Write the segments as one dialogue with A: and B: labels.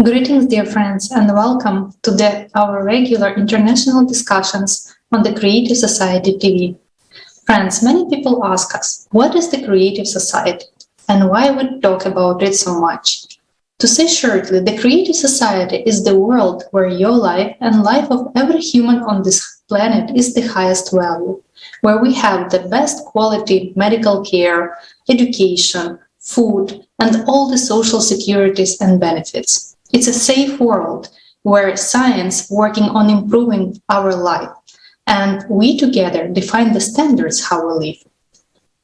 A: Greetings, dear friends, and welcome to our regular international discussions on the Creative Society TV. Friends, many people ask us, what is the Creative Society and why we talk about it so much? To say shortly, the Creative Society is the world where your life and life of every human on this planet is the highest value, where we have the best quality medical care, education, food, and all the social securities and benefits. It's a safe world where science working on improving our life, and we together define the standards how we live.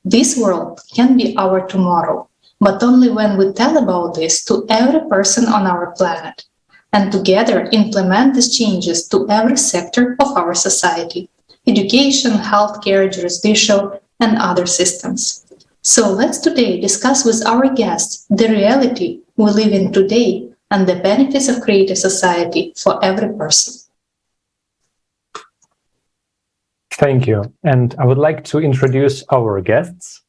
A: This world can be our tomorrow, but only when we tell about this to every person on our planet, and together implement these changes to every sector of our society: education, healthcare, judicial, and other systems. So let's today discuss with our guests the reality we live in today and the benefits of Creative Society for every person.
B: Thank you. And I would like to introduce our guests.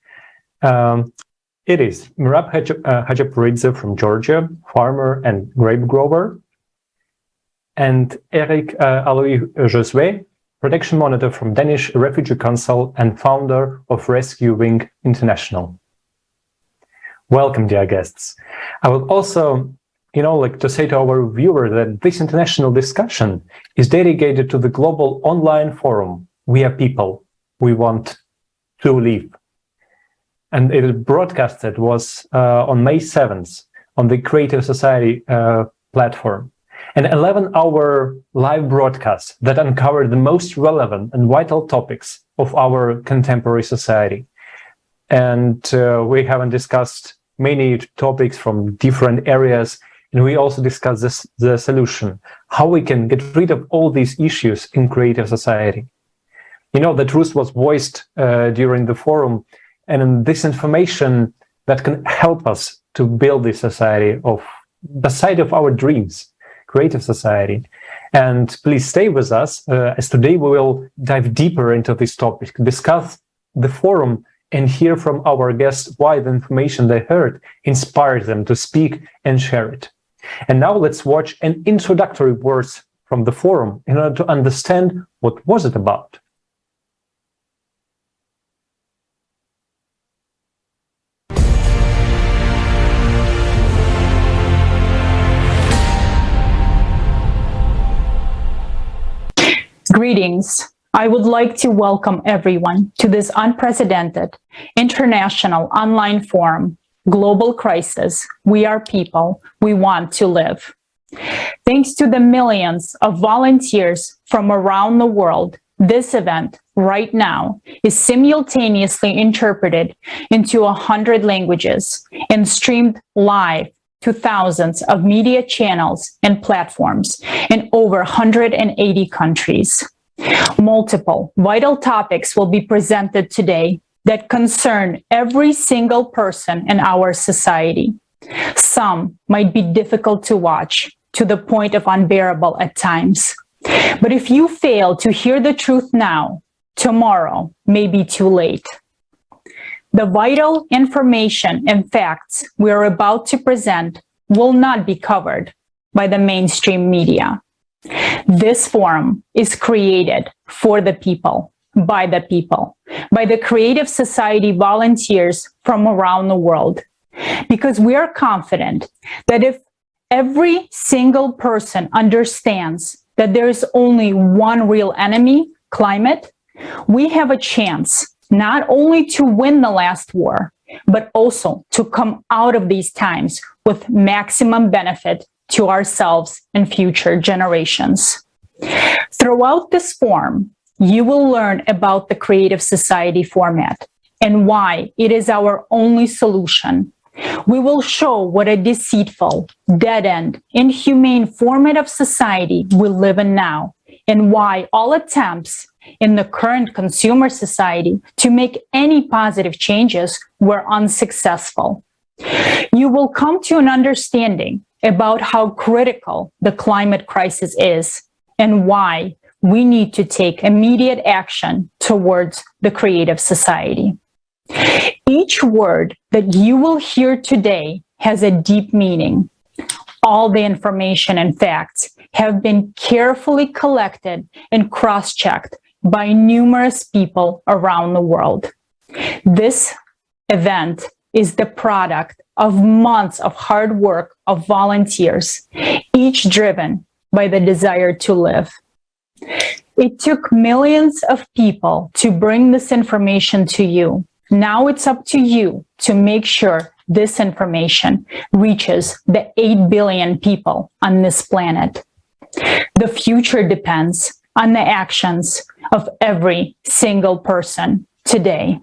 B: It is Merab Khachapuridze from Georgia, farmer and grape grower, and Erick Aloise, protection monitor from Danish Refugee Council and founder of Rescue Wing International. Welcome, dear guests. I would also like to say to our viewer that this international discussion is dedicated to the global online forum, We Are People, We Want to Live. And it is broadcasted was on May 7th on the Creative Society platform. An 11-hour live broadcast that uncovered the most relevant and vital topics of our contemporary society. And we haven't discussed many topics from different areas. And we also discussed the solution, how we can get rid of all these issues in Creative Society. The truth was voiced during the forum, and this information that can help us to build this society of the side of our dreams, Creative Society. And please stay with us, as today we will dive deeper into this topic, discuss the forum, and hear from our guests why the information they heard inspired them to speak and share it. And now let's watch an introductory words from the forum in order to understand what was it about.
C: Greetings. I would like to welcome everyone to this unprecedented international online forum, Global Crisis, We Are People, We Want to Live. Thanks to the millions of volunteers from around the world, this event right now is simultaneously interpreted into 100 languages and streamed live to thousands of media channels and platforms in over 180 countries. Multiple vital topics will be presented today that concern every single person in our society. Some might be difficult to watch to the point of unbearable at times. But if you fail to hear the truth now, tomorrow may be too late. The vital information and facts we are about to present will not be covered by the mainstream media. This forum is created for the people, by the Creative Society volunteers from around the world, because we are confident that if every single person understands that there is only one real enemy, climate, we have a chance not only to win the last war, but also to come out of these times with maximum benefit to ourselves and future generations. Throughout this forum, you will learn about the Creative Society format and why it is our only solution. We will show what a deceitful, dead-end, inhumane format of society we live in now, and why all attempts in the current consumer society to make any positive changes were unsuccessful. You will come to an understanding about how critical the climate crisis is and why we need to take immediate action towards the Creative Society. Each word that you will hear today has a deep meaning. All the information and facts have been carefully collected and cross-checked by numerous people around the world. This event is the product of months of hard work of volunteers, each driven by the desire to live. It took millions of people to bring this information to you. Now it's up to you to make sure this information reaches the 8 billion people on this planet. The future depends on the actions of every single person today.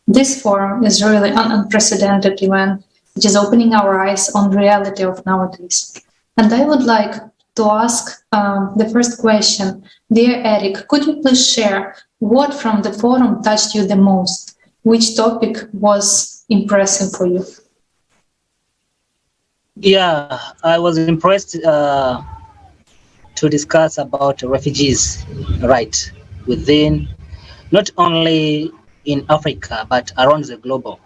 A: This forum is really an unprecedented event, which is opening our eyes on the reality of nowadays. And I would like to ask the first question. Dear Erick, could you please share what from the forum touched you the most? Which topic was impressive for you?
D: Yeah, I was impressed to discuss about refugees' right within, not only in Africa, but around the globe.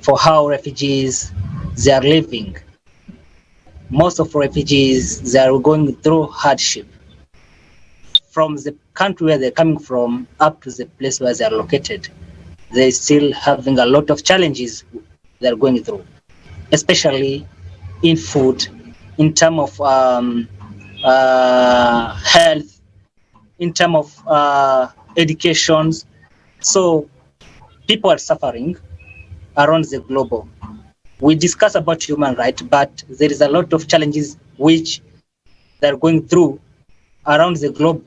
D: For how refugees, they are living. Most of refugees, they are going through hardship. From the country where they're coming from up to the place where they are located, they're still having a lot of challenges they're going through, especially in food, in terms of health, in terms of educations. So people are suffering around the globe. We discuss about human rights, but there is a lot of challenges which they're going through around the globe.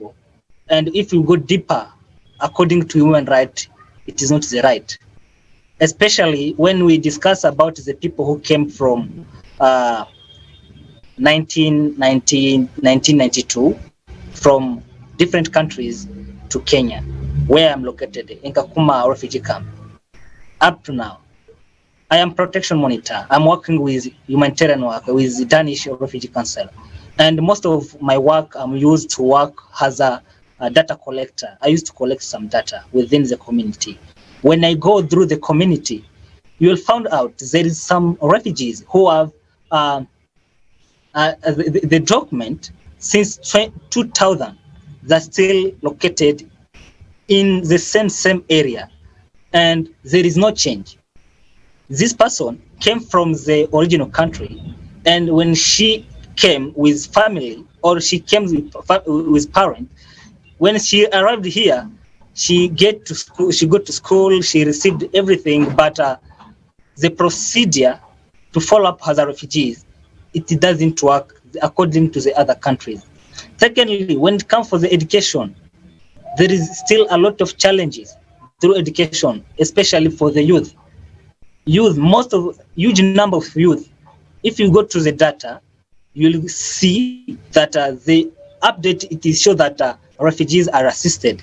D: And if you go deeper, according to human rights, it is not the right. Especially when we discuss about the people who came from 1992 from different countries to Kenya, where I'm located in Kakuma refugee camp. Up to now, I am protection monitor. I'm working with humanitarian work with the Danish Refugee Council. And most of my work, I'm used to work as a data collector. I used to collect some data within the community. When I go through the community, you will find out there is some refugees who have the document since 2000 that's still located in the same area, and there is no change. This person came from the original country, and when she came with family or she came with parents, when she arrived here, she got to school, she received everything, but the procedure to follow up as a refugee, it doesn't work according to the other countries. Secondly, when it comes for the education, there is still a lot of challenges through education, especially for the youth. Huge number of youth, if you go to the data, you'll see that the update, it is show that refugees are assisted.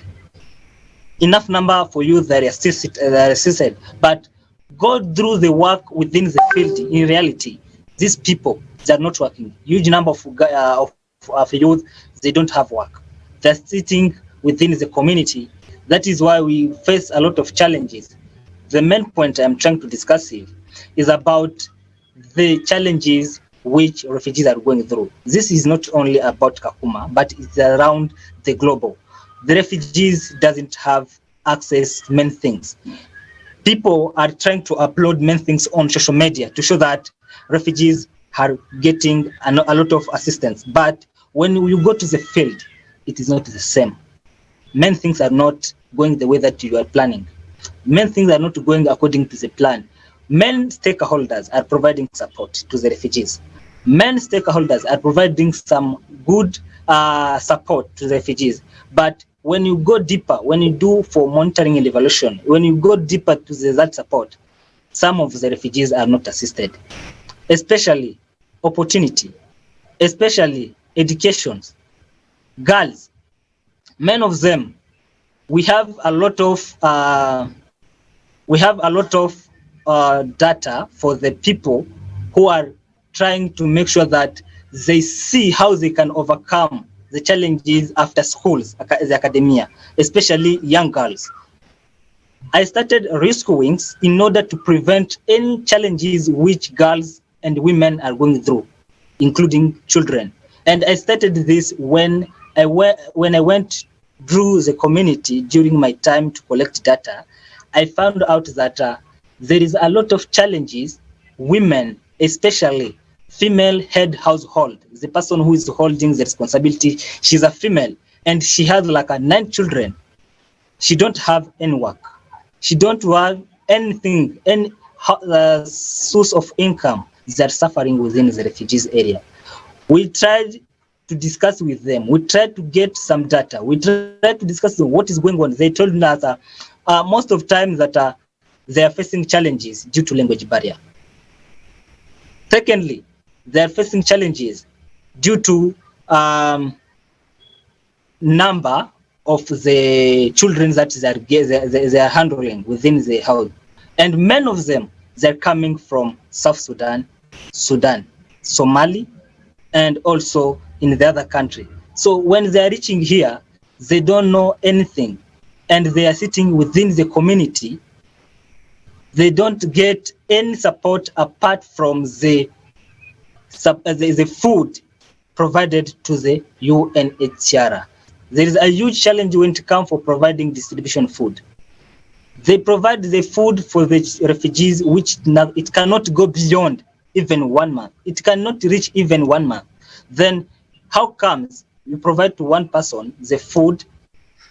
D: Enough number for youth that are assisted, but go through the work within the field. In reality, these people, they are not working. Huge number of youth, they don't have work. They're sitting within the community. That is why we face a lot of challenges. The main point I'm trying to discuss here is about the challenges which refugees are going through. This is not only about Kakuma, but it's around the global. The refugees doesn't have access to many things. People are trying to upload many things on social media to show that refugees are getting a lot of assistance. But when you go to the field, it is not the same. Many things are not going the way that you are planning. Many things are not going according to the plan. Many stakeholders are providing support to the refugees. Many stakeholders are providing some good support to the refugees. But when you go deeper, when you do for monitoring and evaluation, when you go deeper to that support, some of the refugees are not assisted, especially opportunity, especially educations, girls. Many of them, we have a lot of data for the people who are trying to make sure that they see how they can overcome the challenges after schools, the academia, especially young girls. I started rescue wings in order to prevent any challenges which girls and women are going through, including children. And I started this when I went through the community during my time to collect data. I found out that there is a lot of challenges. Women, especially female head household, the person who is holding the responsibility, she's a female and she has like 9 children. She don't have any work. She don't have anything, any source of income. They're suffering within the refugees area. We tried to discuss with them. We tried to get some data. We tried to discuss what is going on. They told us that most of the time that they are facing challenges due to language barrier. Secondly, they are facing challenges due to number of the children that they are handling within the house. And many of them, they're coming from South Sudan, Sudan, Somali, and also in the other country. So when they are reaching here, they don't know anything. And they are sitting within the community. They don't get any support apart from the food provided to the UNHCR. There is a huge challenge when it comes for providing distribution food. They provide the food for the refugees, which it cannot go beyond even 1 month. It cannot reach even 1 month. Then how comes you provide to one person the food?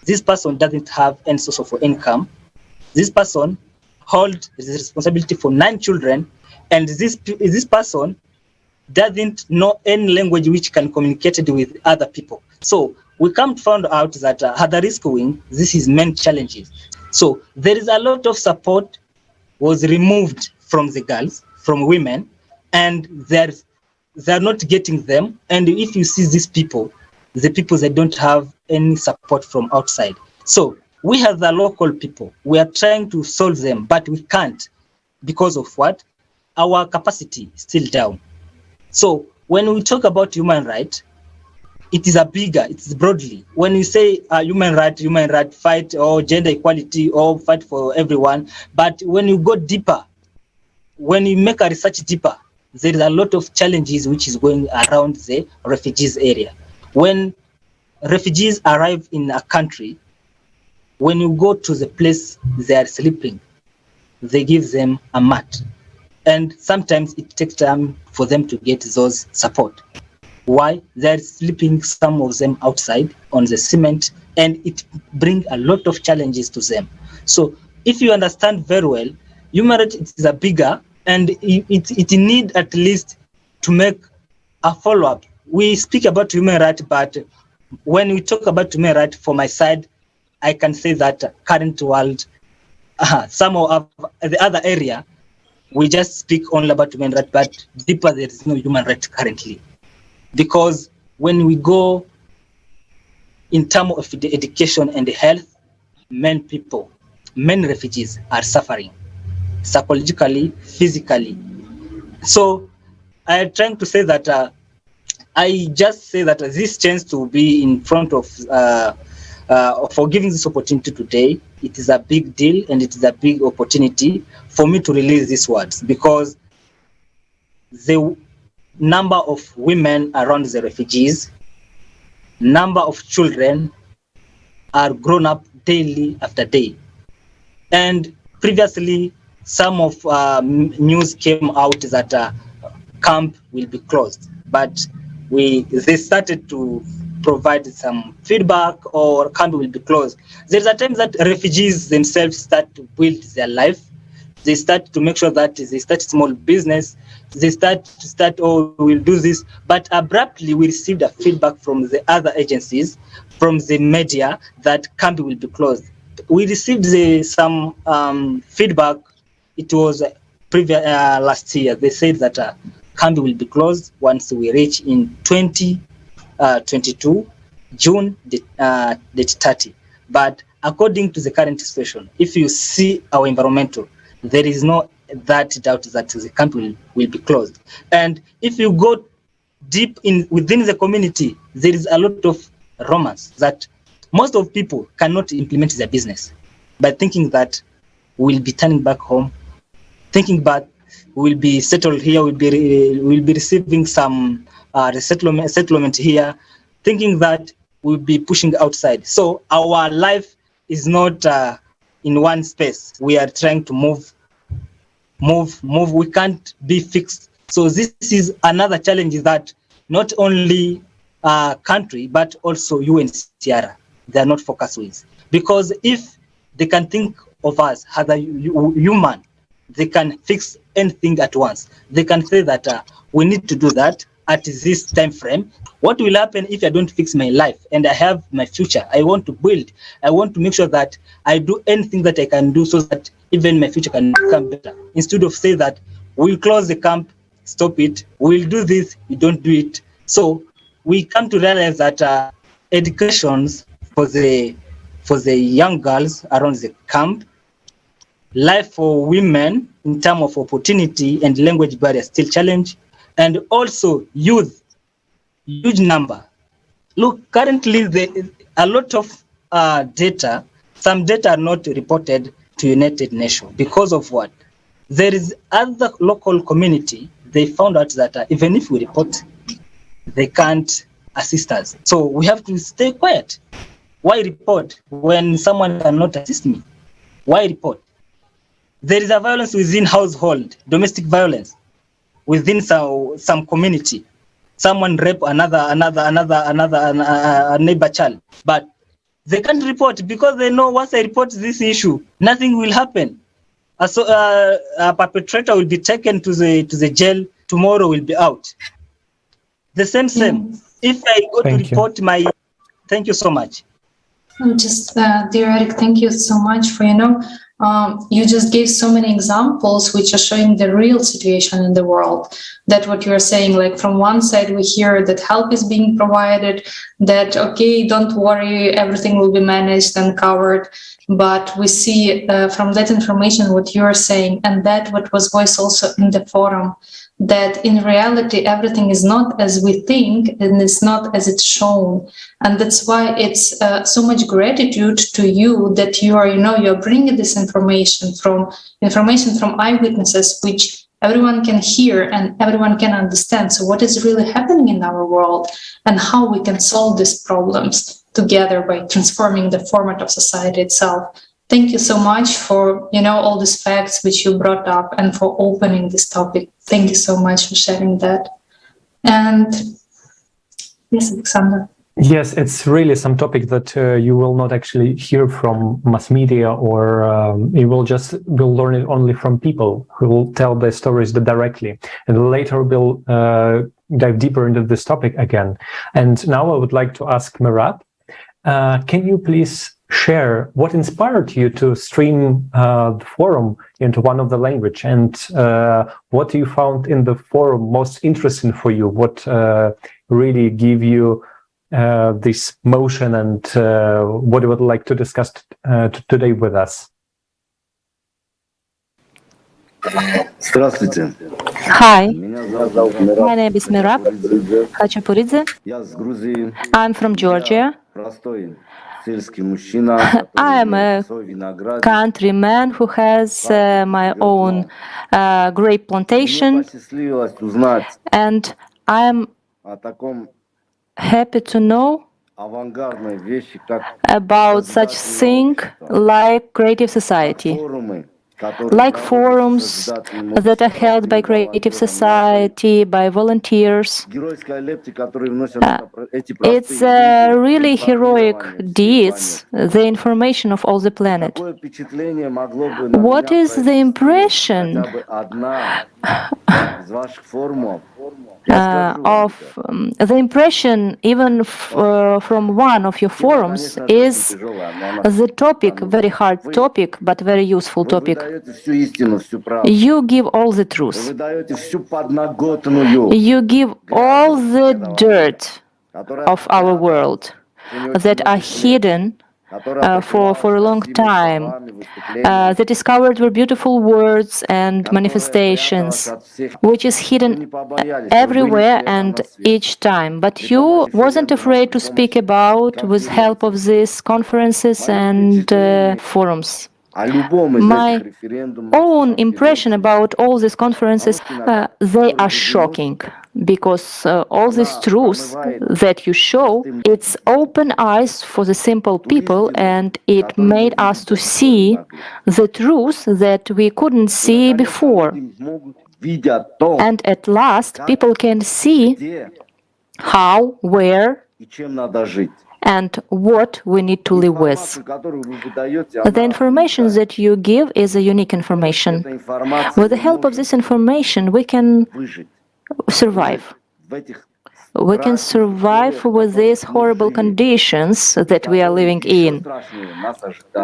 D: This person doesn't have any source of income. This person holds the responsibility for 9 children, and this person doesn't know any language which can communicate with other people. So we come to find out that at the rescuing, this is main challenges. So there is a lot of support was removed from the girls, from women, and they're not getting them. And if you see these people, the people that don't have any support from outside. So we have the local people. We are trying to solve them, but we can't because of what? Our capacity is still down. So when we talk about human rights, it is it's broadly. When you say human right fight or gender equality or fight for everyone, but when you go deeper, when you make a research deeper, there is a lot of challenges which is going around the refugees area. When refugees arrive in a country, when you go to the place they are sleeping, they give them a mat. And sometimes it takes time for them to get those support. Why? They're sleeping, some of them outside on the cement, and it brings a lot of challenges to them. So if you understand very well, human rights is a bigger, and it need at least to make a follow-up. We speak about human rights, but when we talk about human rights, for my side, I can say that current world, some of the other area, we just speak only about human rights, but deeper there is no human rights currently. Because when we go in terms of the education and the health, many refugees are suffering psychologically, physically. So I'm trying to say that I just say that this chance to be in front of for giving this opportunity today, it is a big deal and it is a big opportunity for me to release these words, because the number of women around the refugees, number of children are grown up daily after day. And previously, some of news came out that camp will be closed, but they started to provide some feedback or camp will be closed. There's a time that refugees themselves start to build their life. They start to make sure that they start small business. They start, oh, we'll do this. But abruptly, we received a feedback from the other agencies, from the media, that camp will be closed. We received some feedback. It was last year. They said that camp will be closed once we reach in 2022, June date 30. But according to the current situation, if you see our environmental, there is no that doubt that the camp will be closed. And if you go deep in within the community, there is a lot of romance that most of people cannot implement their business by thinking that we'll be turning back home, thinking that we'll be settled here, we'll be receiving some settlement here, thinking that we'll be pushing outside. So our life is not in one space. We are trying to move. We can't be fixed. So this is another challenge, is that not only country, but also UNHCR, they are not focused with. Because if they can think of us as a human, they can fix anything at once. They can say that we need to do that at this time frame. What will happen if I don't fix my life and I have my future? I want to build. I want to make sure that I do anything that I can do so that even my future can become better. Instead of say that we'll close the camp, stop it, we'll do this, you don't do it. So we come to realize that educations for the young girls around the camp, life for women in terms of opportunity and language barrier still challenge, and also youth, huge number. Look, currently a lot of data, some data are not reported to United Nations because of what? There is other local community, they found out that even if we report, they can't assist us. So we have to stay quiet. Why report when someone cannot assist me? Why report? There is a violence within household, domestic violence within some community. Someone rape a neighbor child, but they can't report because they know once I report this issue, nothing will happen. So a perpetrator will be taken to the jail. Tomorrow will be out. The same. If I go to report my, thank you so much.
A: Just, dear Erick, thank you so much for, you just gave so many examples which are showing the real situation in the world. That what you're saying, like from one side we hear that help is being provided, that, okay, don't worry, everything will be managed and covered. But we see from that information what you're saying, and that what was voiced also in the forum, that in reality everything is not as we think and it's not as it's shown. And that's why it's so much gratitude to you that you are, you're bringing this information from eyewitnesses, which everyone can hear and everyone can understand. So what is really happening in our world and how we can solve these problems together by transforming the format of society itself. Thank you so much for, all these facts which you brought up and for opening this topic. Thank you so much for sharing that. And yes, Alexander.
B: Yes, it's really some topic that you will not actually hear from mass media, or you will learn it only from people who will tell their stories directly. And later we'll dive deeper into this topic again. And now I would like to ask Merab, can you please share what inspired you to stream the forum into one of the language, and what you found in the forum most interesting for you? What really gave you this motion, and what you would like to discuss today with us?
E: Здравствуйте.
F: Hi, my name is Merab Khachapuridze. I'm from Georgia. I am a countryman who has my own grape plantation, and I am happy to know about such thing like creative society, like forums that are held by creative society, by volunteers. It's really heroic deeds, the information of all the planet. What is the impression the impression even from one of your forums is the topic, very hard topic, but very useful topic. You give all the truth. You give all the dirt of our world that are hidden for a long time. They discovered were beautiful words and manifestations, which is hidden everywhere and each time. But you wasn't afraid to speak about with help of these conferences and forums. My own impression about all these conferences, they are shocking, because all these truths that you show, it's open eyes for the simple people, and it made us to see the truths that we couldn't see before. And at last, people can see how, where, and what we need to live with. The information that you give is a unique information. With the help of this information, we can survive. We can survive with these horrible conditions that we are living in.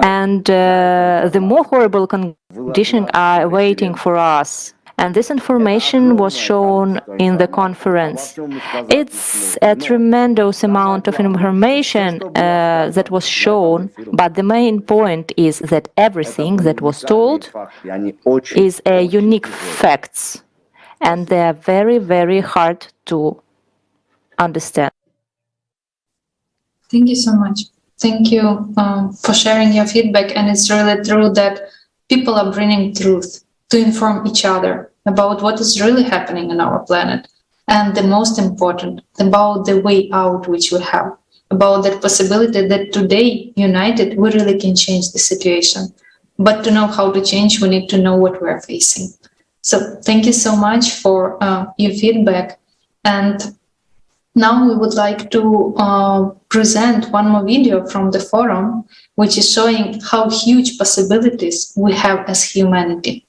F: And the more horrible conditions are waiting for us. And this information was shown in the conference. It's a tremendous amount of information that was shown, but the main point is that everything that was told is a unique facts, and they are very, very hard to understand.
A: Thank you so much. Thank you for sharing your feedback. And it's really true that people are bringing truth to inform each other about what is really happening on our planet. And the most important, about the way out which we have, about that possibility that today, united, we really can change the situation. But to know how to change, we need to know what we're facing. So thank you so much for your feedback. And now we would like to present one more video from the forum, which is showing how huge possibilities we have as humanity.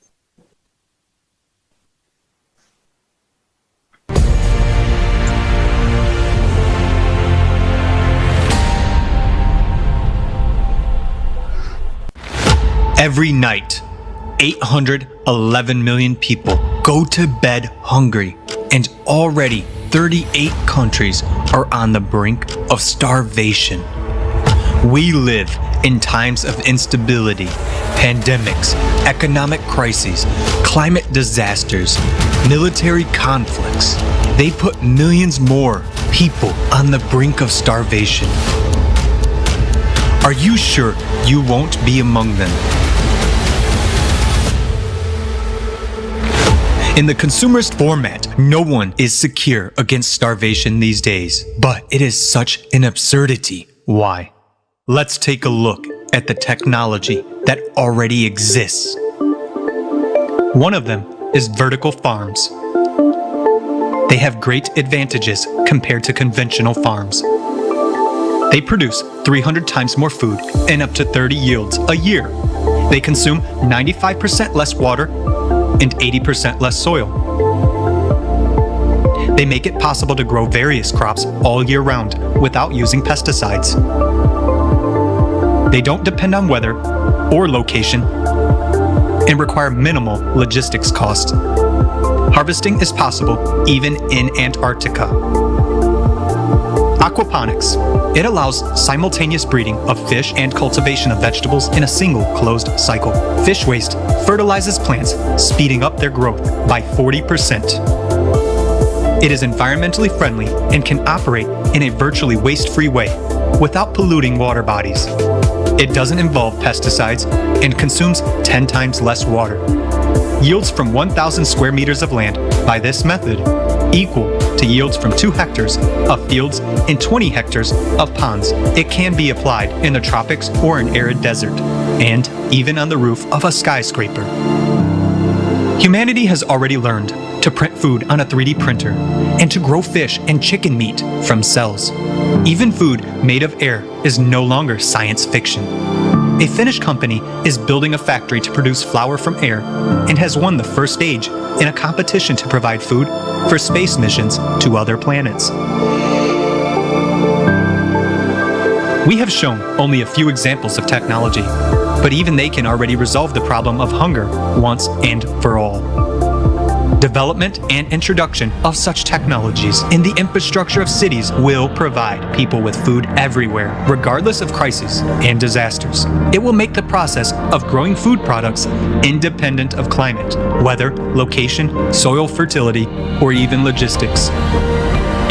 E: Every night, 811 million people go to bed hungry, and already 38 countries are on the brink of starvation. We live in times of instability, pandemics, economic crises, climate disasters, military conflicts. They put millions more people on the brink of starvation. Are you sure you won't be among them? In the consumerist format, no one is secure against starvation these days. But it is such an absurdity. Why? Let's take a look at the technology that already exists. One of them is vertical farms. They have great advantages compared to conventional farms. They produce 300 times more food and up to 30 yields a year. They consume 95% less water and 80% less soil. They make it possible to grow various crops all year round without using pesticides. They don't depend on weather or location and require minimal logistics cost. Harvesting is possible even in Antarctica. Aquaponics. It allows simultaneous breeding of fish and cultivation of vegetables in a single closed cycle. Fish waste fertilizes plants, speeding up their growth by 40%. It is environmentally friendly and can operate in a virtually waste-free way without polluting water bodies. It doesn't involve pesticides and consumes 10 times less water. Yields from 1,000 square meters of land by this method equal to yields from 2 hectares of fields and 20 hectares of ponds. It can be applied in the tropics or an arid desert, and even on the roof of a skyscraper. Humanity has already learned to print food on a 3D printer and to grow fish and chicken meat from cells. Even food made of air is no longer science fiction. A Finnish company is building a factory to produce flour from air and has won the first stage in a competition to provide food for space missions to other planets. We have shown only a few examples of technology, but even they can already resolve the problem of hunger once and for all. Development and introduction of such technologies in the infrastructure of cities will provide people with food everywhere, regardless of crises and disasters. It will make the process of growing food products independent of climate, weather, location, soil fertility, or even logistics.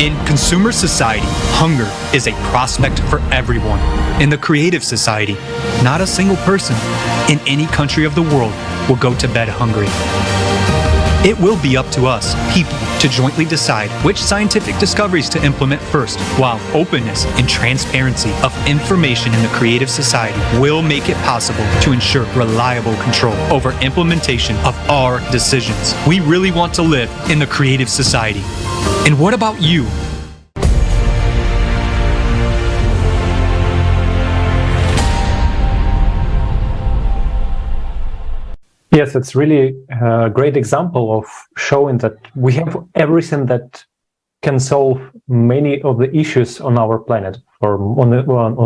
E: In consumer society, hunger is a prospect for everyone. In the creative society, not a single person in any country of the world will go to bed hungry. It will be up to us, people, to jointly decide which scientific discoveries to implement first, while openness and transparency of information in the creative society will make it possible to ensure reliable control over implementation of our decisions. We really want to live in the creative society. And what about you?
B: Yes, it's really a great example of showing that we have everything that can solve many of the issues on our planet. For one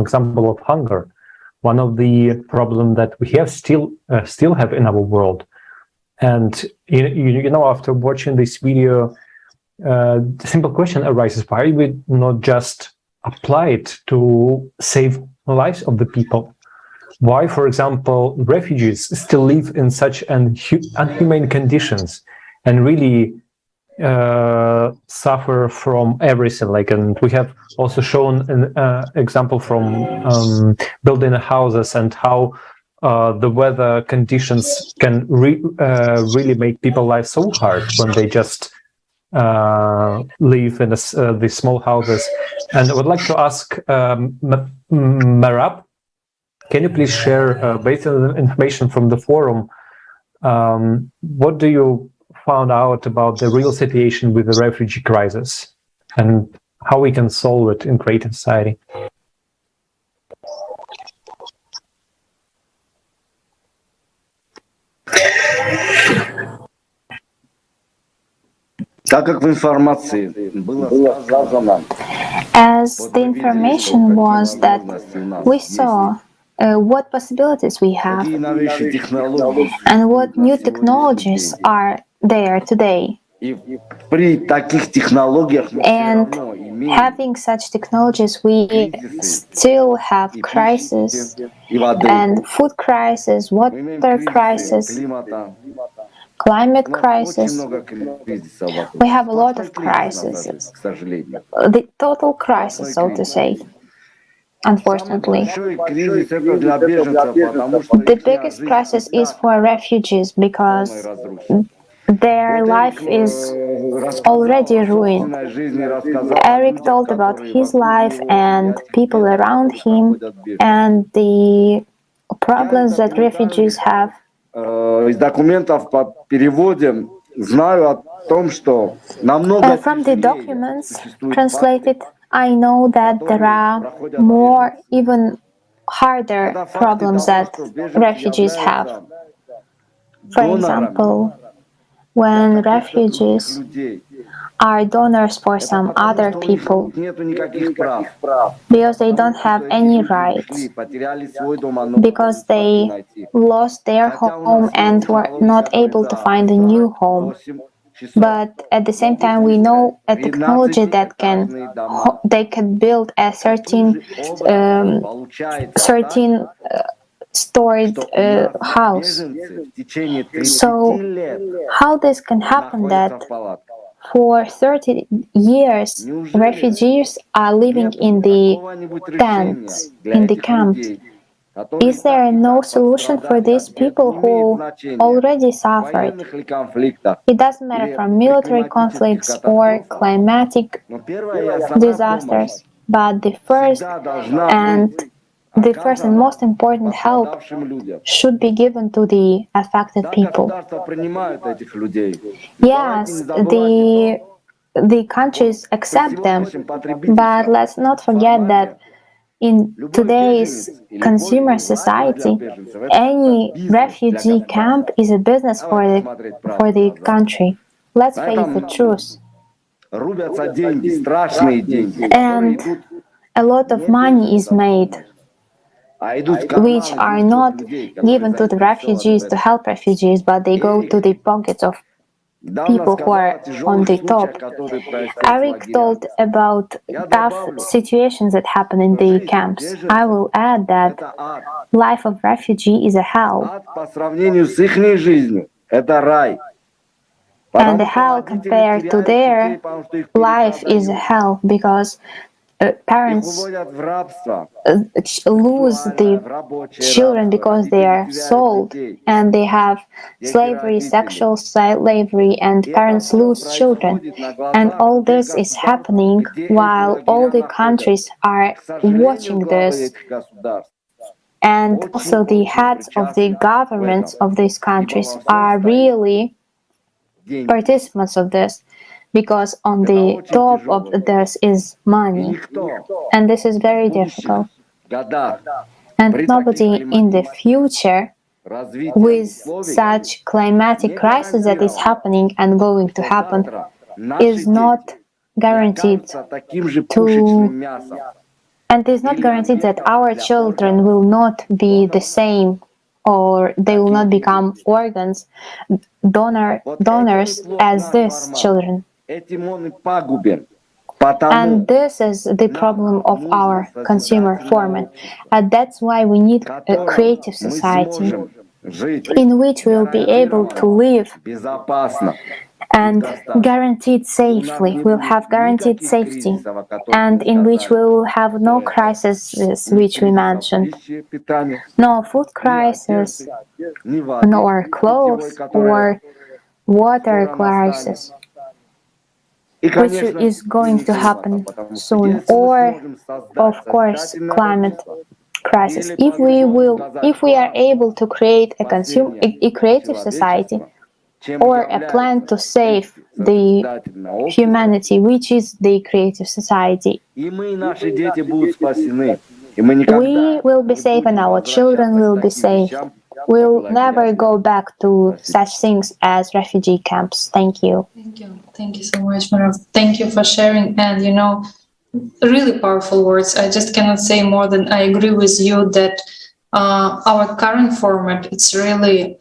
B: example of hunger, one of the problems that we have still have in our world. And you know, after watching this video, the simple question arises: why we not just apply it to save lives of the people? Why, for example, refugees still live in such inhumane conditions and really suffer from everything? And we have also shown an example from building houses and how the weather conditions can really make people's lives so hard when they just live in these small houses. And I would like to ask Merab, can you please share, based on the information from the forum, what do you found out about the real situation with the refugee crisis and how we can solve it in creative society?
G: As the information was that we saw what possibilities we have and what new technologies are there today. And having such technologies, we still have crisis and food crisis, water crisis, climate crisis. We have a lot of crises. The total crisis, so to say. Unfortunately, the biggest crisis is for refugees because their life is already ruined. Erick told about his life and people around him and the problems that refugees have. From the documents translated, I know that there are more, even harder problems that refugees have. For example, when refugees are donors for some other people, because they don't have any rights, because they lost their home and were not able to find a new home. But at the same time, we know a technology that they can build a certain stored house. So how this can happen that for 30 years refugees are living in the tents, in the camps? Is there no solution for these people who already suffered? It doesn't matter from military conflicts or climatic disasters, but the first and most important help should be given to the affected people. Yes, the countries accept them, but let's not forget that in today's consumer society, any refugee camp is a business for the country. Let's face the truth. And a lot of money is made, which are not given to the refugees to help refugees, but they go to the pockets of people who are on the top. Erick told about tough situations that happen in the camps. I will add that life of refugee is a hell. And the hell compared to their life is a hell because parents lose the children because they are sold, and they have slavery, sexual slavery, and parents lose children. And all this is happening while all the countries are watching this. And also the heads of the governments of these countries are really participants of this, because on the top of this is money, and this is very difficult. And nobody in the future, with such climatic crisis that is happening and going to happen, is not guaranteed to, and is not guaranteed that our children will not be the same, or they will not become donors as these children. And this is the problem of our consumer format. And that's why we need a creative society in which we will be able to live and guaranteed safely. We'll have guaranteed safety, and in which we will have no crises, which we mentioned. No food crisis, nor clothes, or water crisis, which is going to happen soon, or of course climate crisis. If we are able to create a creative society, or a plan to save the humanity, which is the creative society, we will be safe and our children will be safe. We'll never go back to such things as refugee camps. Thank you.
A: Thank you so much, Merab. Thank you for sharing. And really powerful words. I just cannot say more than I agree with you that our current format, it's really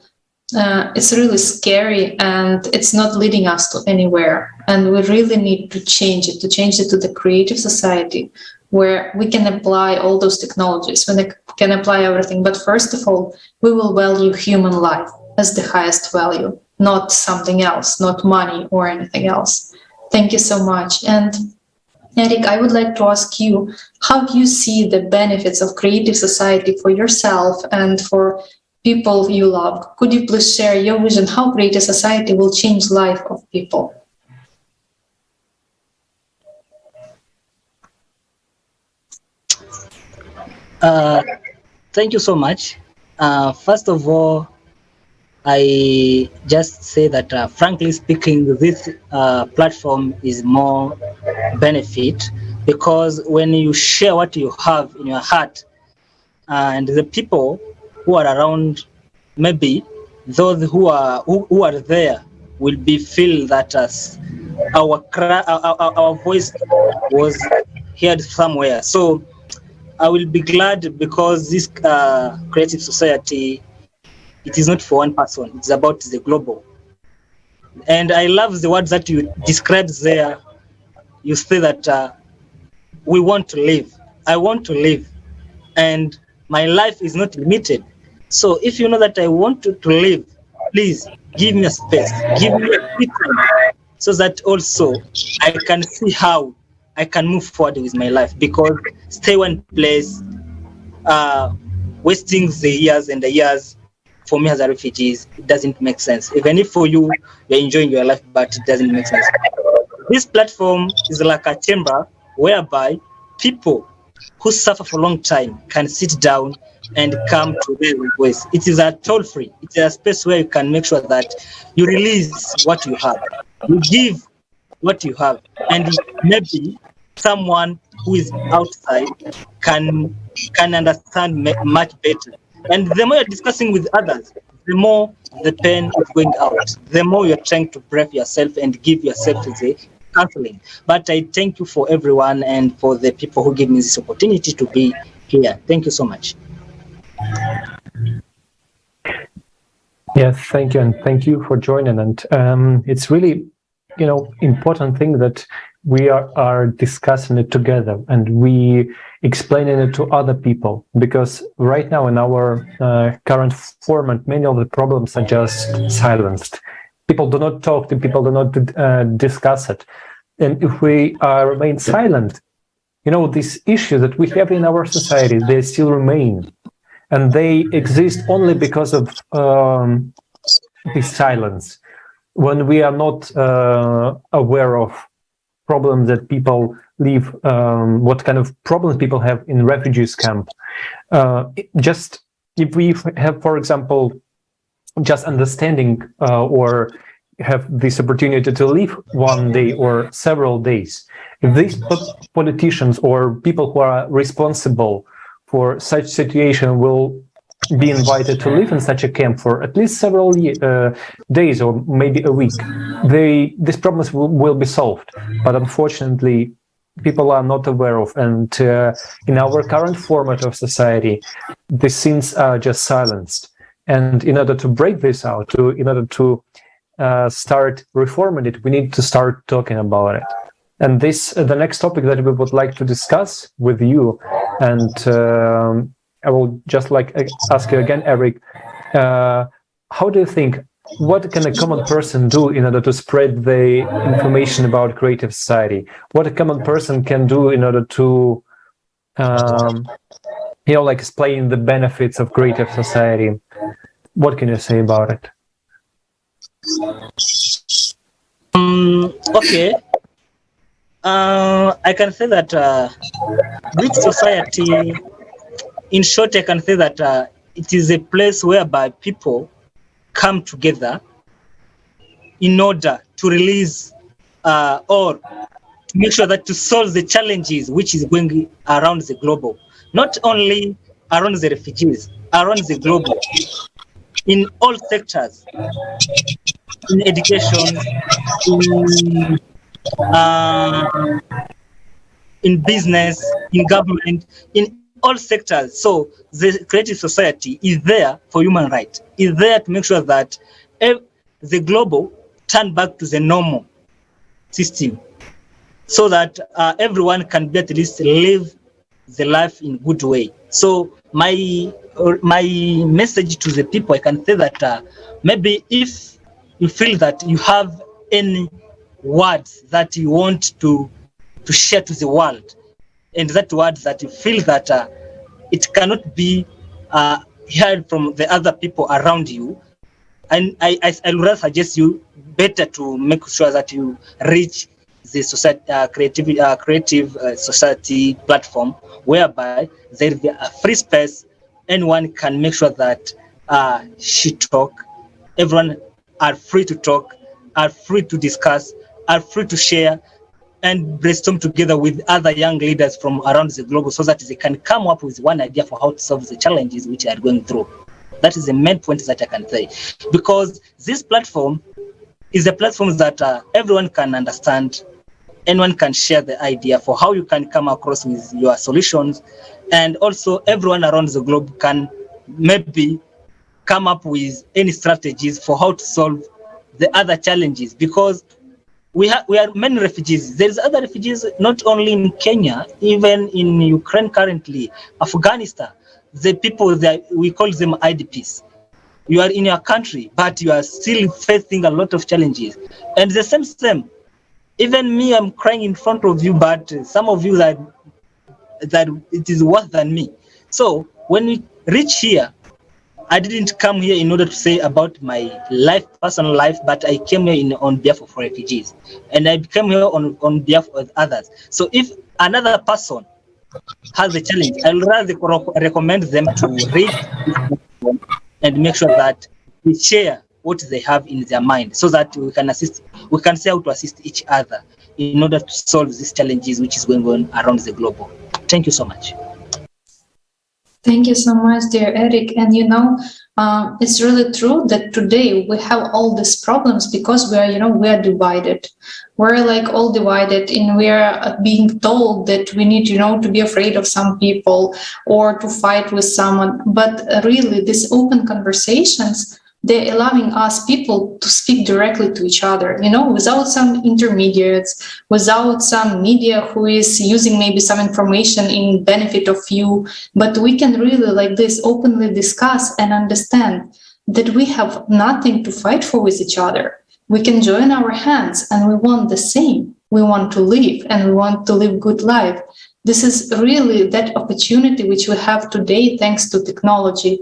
A: scary, and it's not leading us to anywhere. And we really need to change it to the creative society, where we can apply all those technologies, when we can apply everything. But first of all, we will value human life as the highest value, not something else, not money or anything else. Thank you so much. And Erick, I would like to ask you, how do you see the benefits of creative society for yourself and for people you love? Could you please share your vision how creative society will change life of people?
D: Thank you so much. First of all, I just say that frankly speaking, this platform is more benefit, because when you share what you have in your heart, and the people who are around, maybe those who are there will be feel that our voice was heard somewhere. So I will be glad, because this creative society, it is not for one person, it's about the global. And I love the words that you described there. You say that we want to live. I want to live, and my life is not limited. So if you know that I want to live, please give me a space, give me a free time, so that also I can see how I can move forward with my life. Because stay one place, wasting the years and the years, for me as a refugee, it doesn't make sense. Even if for you, you're enjoying your life, but it doesn't make sense. This platform is like a chamber whereby people who suffer for a long time can sit down and come to their voice. It is a toll-free. It is a space where you can make sure that you release what you have, you give what you have, and maybe someone who is outside can understand much better. And the more you're discussing with others, the more the pain is going out, the more you're trying to brave yourself and give yourself the counseling. But I thank you for everyone and for the people who give me this opportunity to be here. Thank you so much.
B: Yes, thank you, and thank you for joining. And it's really, important thing that we are discussing it together and we explaining it to other people, because right now in our current format, many of the problems are just silenced. People do not talk to people, do not discuss it. And if we remain silent, these issues that we have in our society, they still remain. And they exist only because of this silence. When we are not aware of problems that people live, what kind of problems people have in refugees camp. Just if we have, for example, just understanding or have this opportunity to live one day or several days, if these politicians or people who are responsible for such situation will be invited to live in such a camp for at least several days or maybe a week, these problems will be solved. But unfortunately, people are not aware of, and in our current format of society, these things are just silenced. And in order to break this out, in order to start reforming it, we need to start talking about it. And the next topic that we would like to discuss with you, and I will just ask you again, Erick, how do you think, what can a common person do in order to spread the information about creative society? What a common person can do in order to, explain the benefits of creative society? What can you say about it?
D: Okay. I can say that Greek society, in short, I can say that it is a place whereby people come together in order to release or to make sure that to solve the challenges which is going around the global, not only around the refugees, around the global, in all sectors, in education, in business, in government, in all sectors. So the creative society is there for human rights, is there to make sure that the global turn back to the normal system, so that everyone can be at least live the life in good way. So my message to the people, I can say that maybe if you feel that you have any words that you want to share to the world, and that words that you feel that it cannot be heard from the other people around you, and I would rather suggest you better to make sure that you reach the society, creative society platform, whereby there will be a free space. Anyone can make sure that she talk. Everyone are free to talk, are free to discuss, are free to share, and brainstorm together with other young leaders from around the globe, so that they can come up with one idea for how to solve the challenges which they are going through. That is the main point that I can say, because this platform is a platform that everyone can understand, anyone can share the idea for how you can come across with your solutions, and also everyone around the globe can maybe come up with any strategies for how to solve the other challenges, because we are many refugees. There's other refugees not only in Kenya, even in Ukraine currently, Afghanistan. The people that we call them IDPs. You are in your country, but you are still facing a lot of challenges. And the same. Even me, I'm crying in front of you, but some of you that it is worse than me. So when we reach here, I didn't come here in order to say about my life, personal life, but I came here on behalf of refugees, and I came here on behalf of others. So if another person has a challenge, I would rather recommend them to read this and make sure that we share what they have in their mind, so that we can see how to assist each other in order to solve these challenges which is going on around the globe. Thank you so much.
A: Thank you so much, dear Erick. And it's really true that today we have all these problems because we are divided. We're all divided, and we are being told that we need, to be afraid of some people or to fight with someone. But really, these open conversations They're allowing us people to speak directly to each other, without some intermediates, without some media who is using maybe some information in benefit of you. But we can really like this openly discuss and understand that we have nothing to fight for with each other. We can join our hands and we want the same. We want to live and we want to live good life. This is really that opportunity which we have today thanks to technology.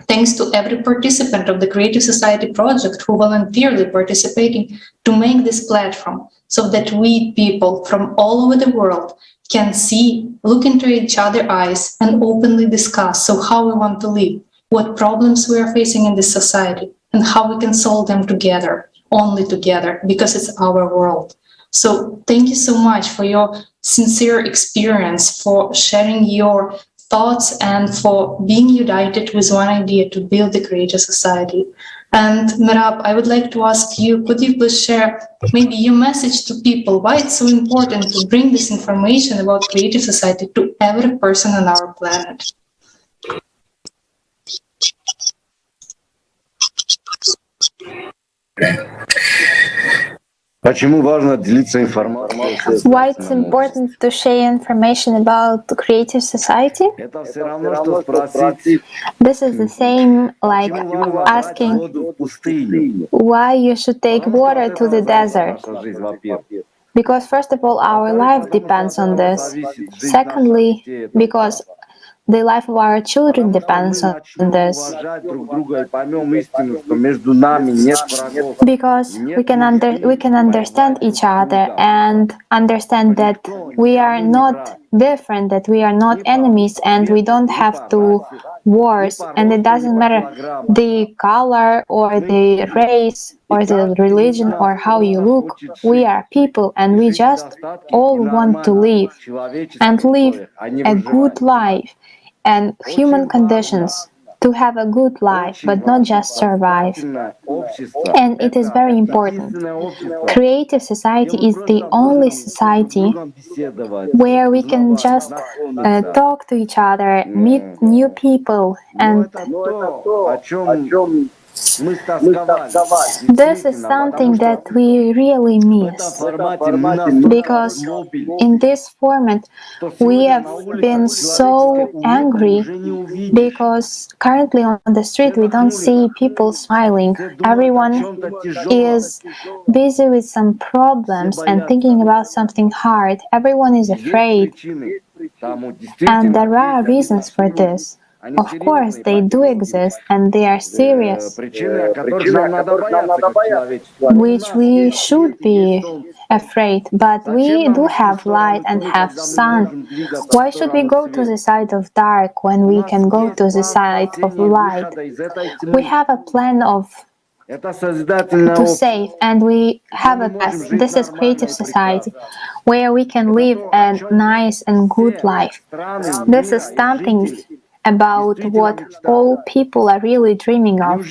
A: Thanks to every participant of the Creative Society project who voluntarily participating to make this platform so that we people from all over the world can see, look into each other's eyes and openly discuss how we want to live, what problems we are facing in this society and how we can solve them together, only together, because it's our world. So thank you so much for your sincere experience, for sharing your thoughts and for being united with one idea to build the Creative Society. And Merab, I would like to ask you, could you please share maybe your message to people, why it's so important to bring this information about Creative Society to every person on our planet?
G: Why it's important to share information about the Creative Society? This is the same like asking why you should take water to the desert. Because first of all, our life depends on this. Secondly, because the life of our children depends on this. Because we can understand each other and understand that we are not different, that we are not enemies, and we don't have to wars. And it doesn't matter the color or the race or the religion or how you look. We are people, and we just all want to live and live a good life and human conditions to have a good life, but not just survive. And it is very important. Creative Society is the only society where we can just talk to each other, meet new people, and this is something that we really miss, because in this format we have been so angry because currently on the street we don't see people smiling. Everyone is busy with some problems and thinking about something hard. Everyone is afraid, and there are reasons for this. Of course, they do exist and they are serious, which we should be afraid, but we do have light and have sun. Why should we go to the side of dark when we can go to the side of light? We have a plan to save, and we have a path. This is Creative Society, where we can live a nice and good life. This is something about what all people are really dreaming of.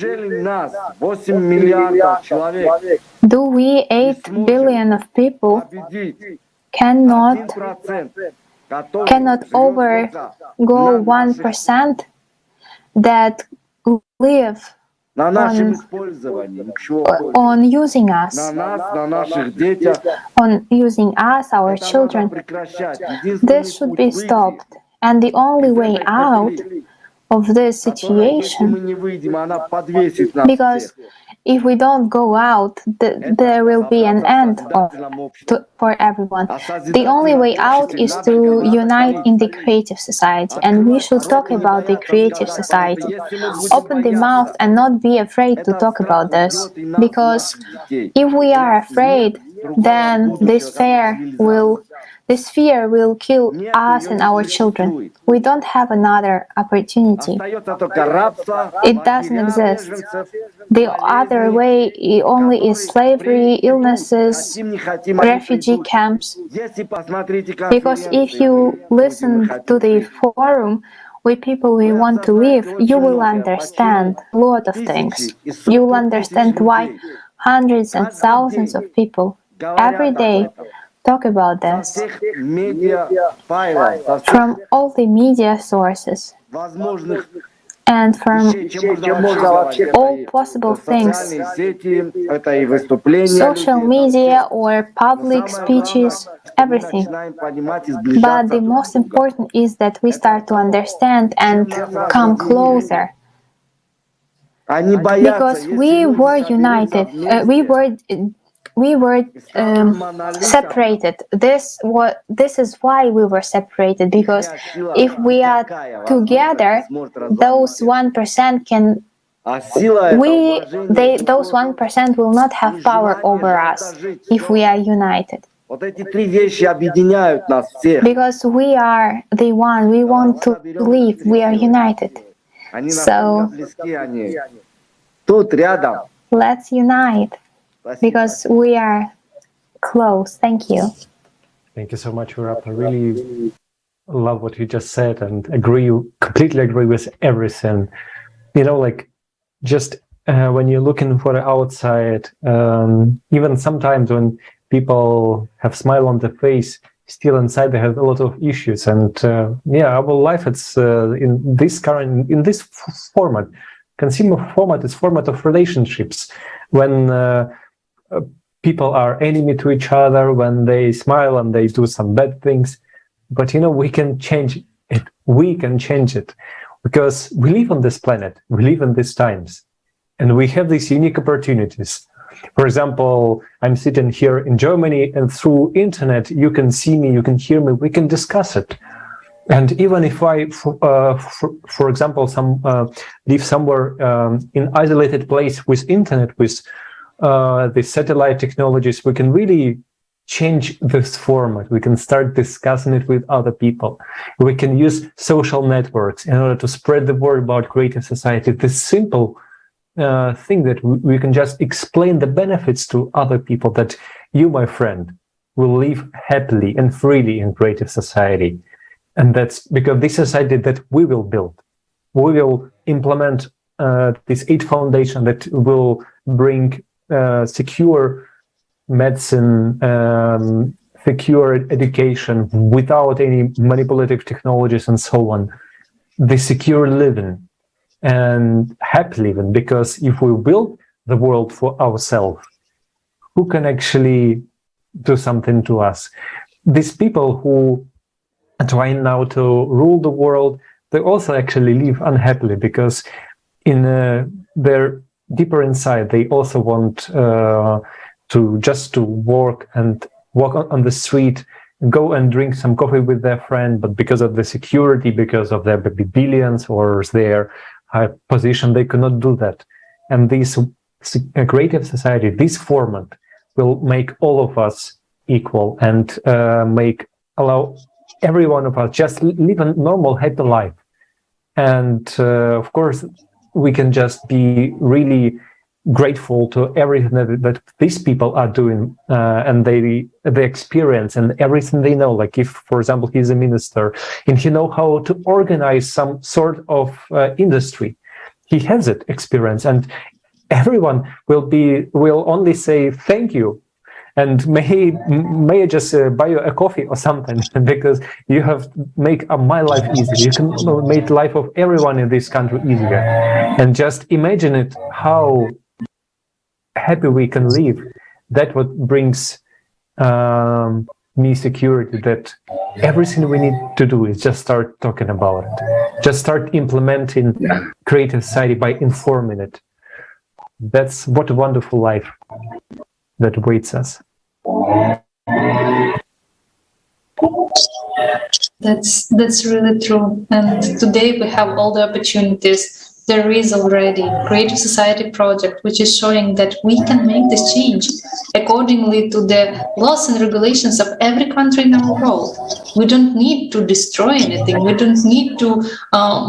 G: Do we 8 billion of people cannot overgo 1% that live on using us, our children? This should be stopped. And the only way out of this situation, because if we don't go out, there will be an end for everyone. The only way out is to unite in the Creative Society, and we should talk about the Creative Society. Open the mouth and not be afraid to talk about this, because if we are afraid, then this fear will kill us and our children. We don't have another opportunity. It doesn't exist. The other way only is slavery, illnesses, refugee camps. Because if you listen to the forum with people who want to live, you will understand a lot of things. You will understand why hundreds and thousands of people every day talk about this from all the media sources. and from all possible things, social media or public speeches, everything. But the most important is that we start to understand and come closer. Because we were united, we were separated. This is why we were separated. Because if we are together, those 1% can. Those 1% will not have power over us if we are united. Because we are the one. We want to live. We are united. So let's unite because we are close. Thank you.
B: Thank you so much, Merab. I really love what you just said and completely agree with everything. You know, like just when you're looking for the outside, even sometimes when people have smile on their face, still inside they have a lot of issues. And our life, it's in this format, consumer format, is format of relationships. When people are enemy to each other, when they smile and they do some bad things. But, you know, we can change it. We can change it because we live on this planet. We live in these times and we have these unique opportunities. For example, I'm sitting here in Germany and through internet, you can see me, you can hear me, we can discuss it. And even if I, for example, live somewhere in isolated place with internet, with the satellite technologies, we can really change this format. We can start discussing it with other people. We can use social networks in order to spread the word about creative society. This simple thing that we can just explain the benefits to other people, that you, my friend, will live happily and freely in creative society. And that's because this society that we will build, we will implement this 8 foundation that will bring secure medicine, secure education without any manipulative technologies and so on, the secure living and happy living. Because if we build the world for ourselves, who can actually do something to us? These people who are trying now to rule the world, they also actually live unhappily because in their deeper inside, they also want to walk on the street, go and drink some coffee with their friend, but because of the security, because of their billions or their high position, they cannot do that. And this creative society, this format, will make all of us equal and allow every one of us just live a normal, happy life. And of course, we can just be really grateful to everything that these people are doing and the experience and everything they know. Like if, for example, he's a minister and he knows how to organize some sort of industry, he has that experience, and everyone will only say thank you. And may I just buy you a coffee or something, because you have make my life easier. You can make life of everyone in this country easier. And just imagine it, how happy we can live. That what brings me security, that everything we need to do is just start talking about it. Just start implementing creative society by informing it. That's what a wonderful life that awaits us.
A: That's really true. And today we have all the opportunities. There is already Creative Society project, which is showing that we can make this change accordingly to the laws and regulations of every country in our world. We don't need to destroy anything. We don't need to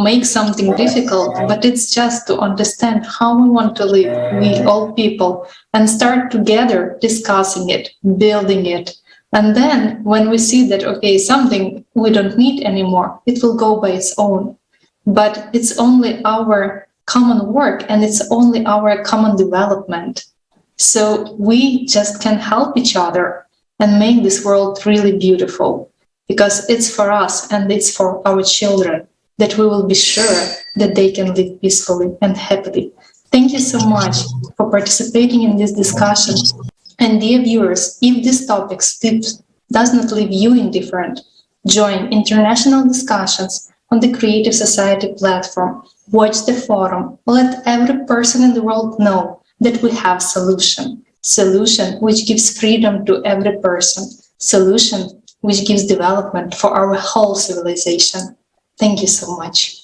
A: make something difficult, but it's just to understand how we want to live, we all people, and start together discussing it, building it. And then when we see that, okay, something we don't need anymore, it will go by its own. But it's only our common work and it's only our common development. So we just can help each other and make this world really beautiful, because it's for us and it's for our children. that we will be sure that they can live peacefully and happily. Thank you so much for participating in this discussion. And dear viewers, if this topic does not leave you indifferent, join international discussions on the Creative Society platform. Watch the forum. Let every person in the world know that we have solution which gives freedom to every person, solution which gives development for our whole civilization. Thank you so much.